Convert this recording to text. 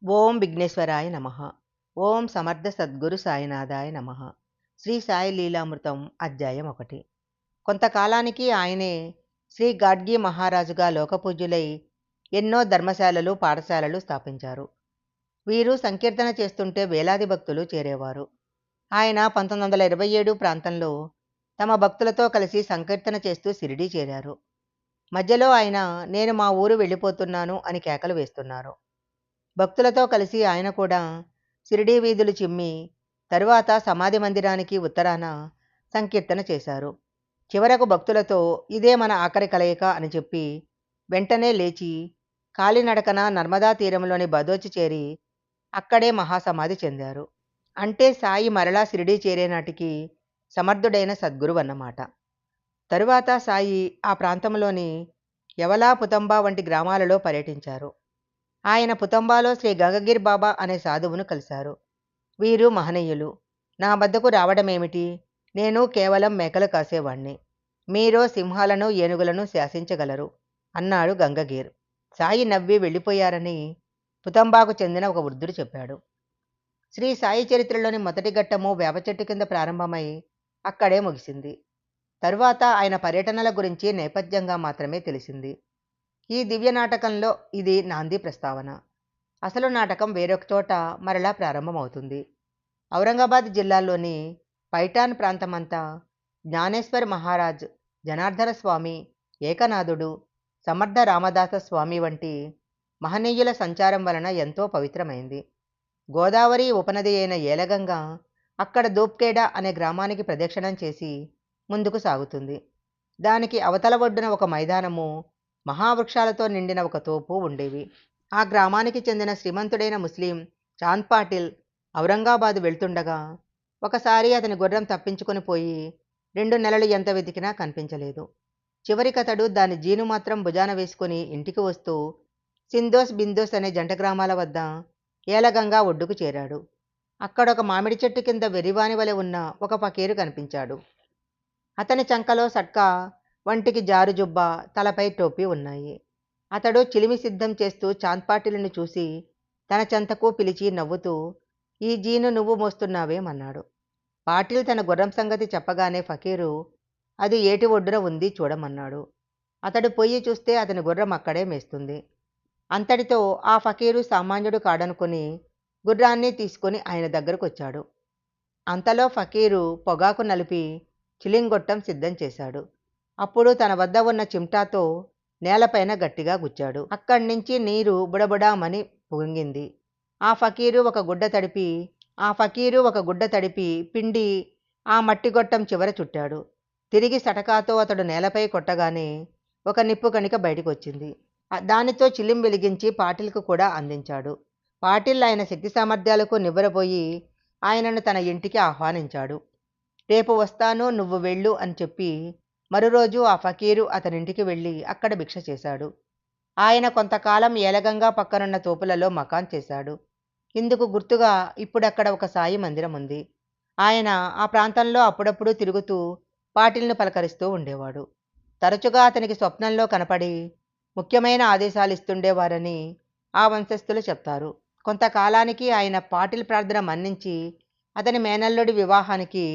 ఓం విఘ్నేశ్వరాయ నమః. ఓం సమర్థ సద్గురు సాయినాథాయ నమః. శ్రీ సాయి లీలామృతం అధ్యాయం 1. కొంతకాలానికి ఆయనే శ్రీ గాడ్గి మహారాజుగా లోకపూజ్యులై ఎన్నో ధర్మశాలలు, పాఠశాలలు స్థాపించారు. వీరు సంకీర్తన చేస్తుంటే వేలాది భక్తులు చేరేవారు. ఆయన 1927 ప్రాంతంలో తమ భక్తులతో కలిసి సంకీర్తన చేస్తూ షిరిడీ చేరారు. మధ్యలో ఆయన నేను మా ఊరు వెళ్ళిపోతున్నాను అని కేకలు వేస్తున్నారు. భక్తులతో కలిసి ఆయన కూడా షిరిడీ వీధులు చిమ్మి తరువాత సమాధి మందిరానికి ఉత్తరాన సంకీర్తన చేశారు. చివరకు భక్తులతో ఇదే మన ఆఖరి కలయిక అని చెప్పి వెంటనే లేచి కాలినడకన నర్మదా తీరంలోని బదోచి చేరి అక్కడే మహాసమాధి చెందారు. అంటే సాయి మరలా షిరిడీ చేరే నాటికి సమర్థుడైన సద్గురు అన్నమాట. తరువాత సాయి ఆ ప్రాంతంలోని యవలా, పుతంబా వంటి గ్రామాలలో పర్యటించారు. ఆయన పుతంబాలో శ్రీ గంగగిరి బాబా అనే సాధువును కలిశారు. వీరు మహనీయులు. నా వద్దకు రావడమేమిటి? నేను కేవలం మేకలు కాసేవాణ్ణి. మీరో సింహాలను, ఏనుగులను శాసించగలరు అన్నాడు గంగగీర్. సాయి నవ్వి వెళ్ళిపోయారని పుతంబాకు చెందిన ఒక వృద్ధుడు చెప్పాడు. శ్రీ సాయి చరిత్రలోని మొదటి ఘట్టము వేప చెట్టు కింద ప్రారంభమై అక్కడే ముగిసింది. తరువాత ఆయన పర్యటనల గురించి నేపథ్యంగా మాత్రమే తెలిసింది. ఈ దివ్య నాటకంలో ఇది నాంది ప్రస్తావన. అసలు నాటకం వేరొక చోట మరలా ప్రారంభమవుతుంది. ఔరంగాబాద్ జిల్లాలోని పైఠాన్ ప్రాంతమంతా జ్ఞానేశ్వర్ మహారాజ్, జనార్దన స్వామి, ఏకనాథుడు, సమర్థ రామదాస స్వామి వంటి మహనీయుల సంచారం వలన ఎంతో పవిత్రమైంది. గోదావరి ఉపనది అయిన ఏలగంగ అక్కడ దూప్కేడా అనే గ్రామానికి ప్రదక్షిణం చేసి ముందుకు సాగుతుంది. దానికి అవతల ఒడ్డున ఒక మైదానము, మహావృక్షాలతో నిండిన ఒక తోపు ఉండేవి. ఆ గ్రామానికి చెందిన శ్రీమంతుడైన ముస్లిం చాంద్ పాటిల్ ఔరంగాబాదు వెళ్తుండగా ఒకసారి అతని గుర్రం తప్పించుకొని పోయి 2 నెలలు ఎంత వెతికినా కనిపించలేదు. చివరికతడు దాని జీను మాత్రం భుజాన వేసుకుని ఇంటికి వస్తూ సిందోస్, బిందోస్ అనే జంట గ్రామాల వద్ద ఏలగంగా ఒడ్డుకు చేరాడు. అక్కడొక మామిడి చెట్టు కింద వెర్రివాని వలె ఉన్న ఒక ఫకీరు కనిపించాడు. అతని చంకలో సట్కా, వంటికి జారు జుబ్బ, తలపై టోపీ ఉన్నాయి. అతడు చిలిమి సిద్ధం చేస్తూ చాంద్ పాటిల్ని చూసి తన చెంతకు పిలిచి నవ్వుతూ, ఈ జీను నువ్వు మోస్తున్నావేమన్నాడు. పాటిల్ తన గుర్రం సంగతి చెప్పగానే ఫకీరు అది ఏటి ఒడ్డున ఉంది చూడమన్నాడు. అతడు పొయ్యి చూస్తే అతని గుర్రం అక్కడే మేస్తుంది. అంతటితో ఆ ఫకీరు సామాన్యుడు కాడనుకుని గుర్రాన్ని తీసుకుని ఆయన దగ్గరకు వచ్చాడు. అంతలో ఫకీరు పొగాకు నలిపి చిలింగొట్టం సిద్ధం చేశాడు. అప్పుడు తన వద్ద ఉన్న చిమ్టాతో నేలపైన గట్టిగా గుచ్చాడు. అక్కడి నుంచి నీరు బుడబుడామని పొంగింది. ఆ ఫకీరు ఒక గుడ్డ తడిపి పిండి ఆ మట్టి గొట్టం చివర చుట్టాడు. తిరిగి సటకాతో అతడు నేలపై కొట్టగానే ఒక నిప్పు కణిక బయటకొచ్చింది. దానితో చిలిం వెలిగించి పాటిల్కు కూడా అందించాడు. పాటిల్ ఆయన శక్తి సామర్థ్యాలకు నివ్వెరపోయి ఆయనను తన ఇంటికి ఆహ్వానించాడు. రేపు వస్తాను, నువ్వు వెళ్ళు అని చెప్పి మరురోజు ఆ ఫకీరు అతనింటికి వెళ్ళి అక్కడ భిక్ష చేశాడు. ఆయన కొంతకాలం ఏలగంగా పక్కనున్న తోపులలో మకాన్ చేశాడు. ఇందుకు గుర్తుగా ఇప్పుడక్కడ ఒక సాయి మందిరం ఉంది. ఆయన ఆ ప్రాంతంలో అప్పుడప్పుడు తిరుగుతూ పాటిల్ను పలకరిస్తూ ఉండేవాడు. తరచుగా అతనికి స్వప్నంలో కనపడి ముఖ్యమైన ఆదేశాలు ఇస్తుండేవారని ఆ వంశస్థులు చెప్తారు. కొంతకాలానికి ఆయన పాటిల్ ప్రార్థన మన్నించి అతని మేనల్లుడి వివాహానికి